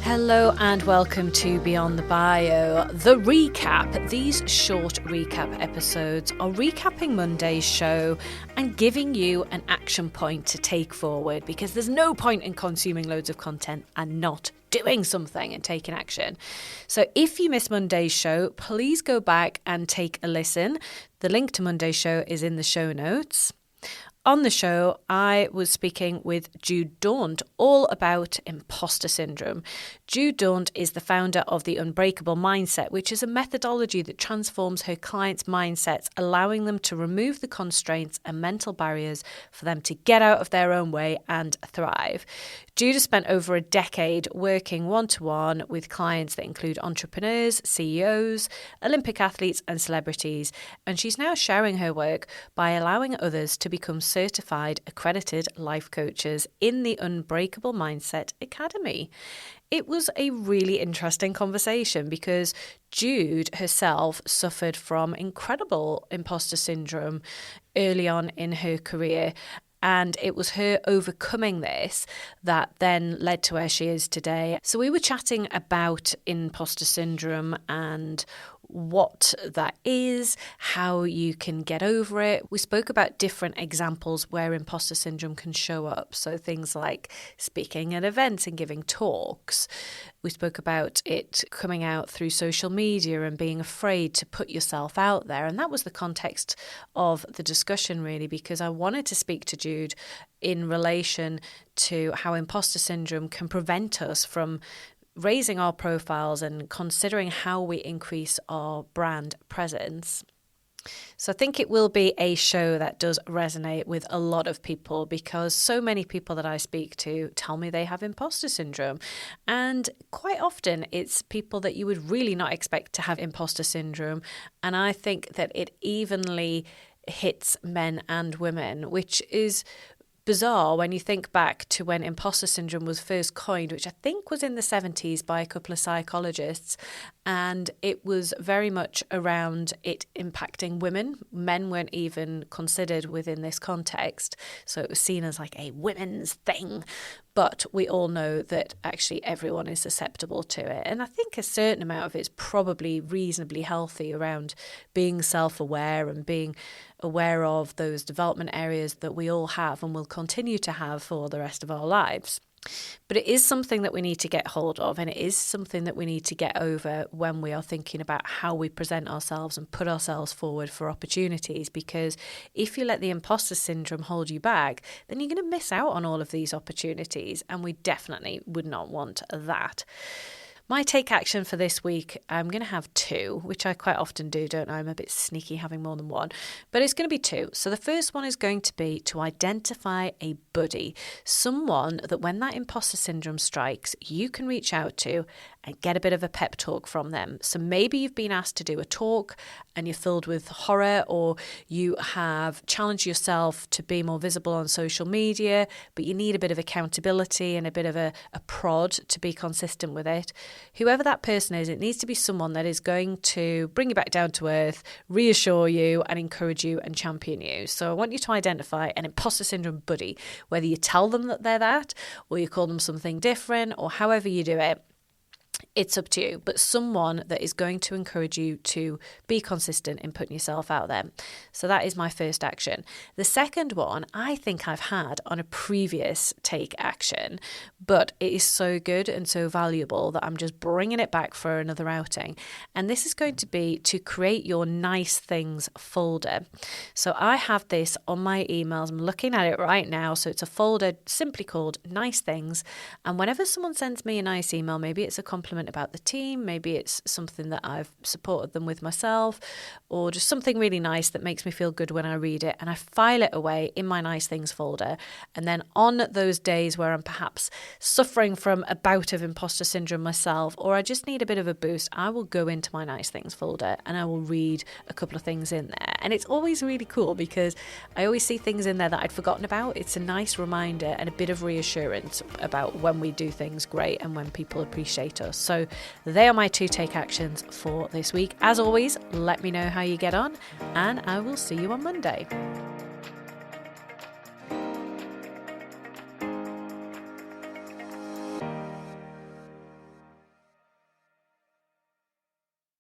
Hello and welcome to Beyond the Bio, the recap. These short recap episodes are recapping Monday's show and giving you an action point to take forward, because there's no point in consuming loads of content and not doing something and taking action. So if you missed Monday's show, please go back and take a listen. The link to Monday's show is in the show notes. On the show, I was speaking with Jude Daunt all about imposter syndrome. Jude Daunt is the founder of the Unbreakable Mindset, which is a methodology that transforms her clients' mindsets, allowing them to remove the constraints and mental barriers for them to get out of their own way and thrive. Jude has spent over a decade working one-to-one with clients that include entrepreneurs, CEOs, Olympic athletes and celebrities, and she's now sharing her work by allowing others to become certified accredited life coaches in the Unbreakable Mindset Academy. It was a really interesting conversation because Jude herself suffered from incredible imposter syndrome early on in her career. And it was her overcoming this that then led to where she is today. So we were chatting about imposter syndrome and what that is, how you can get over it. We spoke about different examples where imposter syndrome can show up. So things like speaking at events and giving talks. We spoke about it coming out through social media and being afraid to put yourself out there. And that was the context of the discussion, really, because I wanted to speak to Jude in relation to how imposter syndrome can prevent us from raising our profiles and considering how we increase our brand presence. So I think it will be a show that does resonate with a lot of people, because so many people that I speak to tell me they have imposter syndrome. And quite often it's people that you would really not expect to have imposter syndrome. And I think that it evenly hits men and women, which is bizarre when you think back to when imposter syndrome was first coined, which I think was in the 70s by a couple of psychologists. And it was very much around it impacting women. Men weren't even considered within this context. So it was seen as like a women's thing. But we all know that actually everyone is susceptible to it. And I think a certain amount of it's probably reasonably healthy around being self-aware and being aware of those development areas that we all have and will continue to have for the rest of our lives. But it is something that we need to get hold of, and it is something that we need to get over when we are thinking about how we present ourselves and put ourselves forward for opportunities. Because if you let the imposter syndrome hold you back, then you're going to miss out on all of these opportunities, and we definitely would not want that. My take action for this week, I'm going to have two, which I quite often do, don't I? I'm a bit sneaky having more than one, but it's going to be two. So the first one is going to be to identify a buddy, someone that when that imposter syndrome strikes, you can reach out to and get a bit of a pep talk from them. So maybe you've been asked to do a talk and you're filled with horror, or you have challenged yourself to be more visible on social media, but you need a bit of accountability and a bit of a prod to be consistent with it. Whoever that person is, it needs to be someone that is going to bring you back down to earth, reassure you and encourage you and champion you. So I want you to identify an imposter syndrome buddy, whether you tell them that they're that, or you call them something different, or however you do it. It's up to you, but someone that is going to encourage you to be consistent in putting yourself out there. So that is my first action. The second one I think I've had on a previous take action, but it is so good and so valuable that I'm just bringing it back for another outing. And this is going to be to create your nice things folder. So I have this on my emails. I'm looking at it right now. So it's a folder simply called nice things. And whenever someone sends me a nice email, maybe it's a compliment about the team, maybe it's something that I've supported them with myself, or just something really nice that makes me feel good when I read it, and I file it away in my nice things folder. And then on those days where I'm perhaps suffering from a bout of imposter syndrome myself, or I just need a bit of a boost, I will go into my nice things folder and I will read a couple of things in there. And it's always really cool because I always see things in there that I'd forgotten about. It's a nice reminder and a bit of reassurance about when we do things great and when people appreciate us. So they are my two take actions for this week. As always, let me know how you get on, and I will see you on Monday.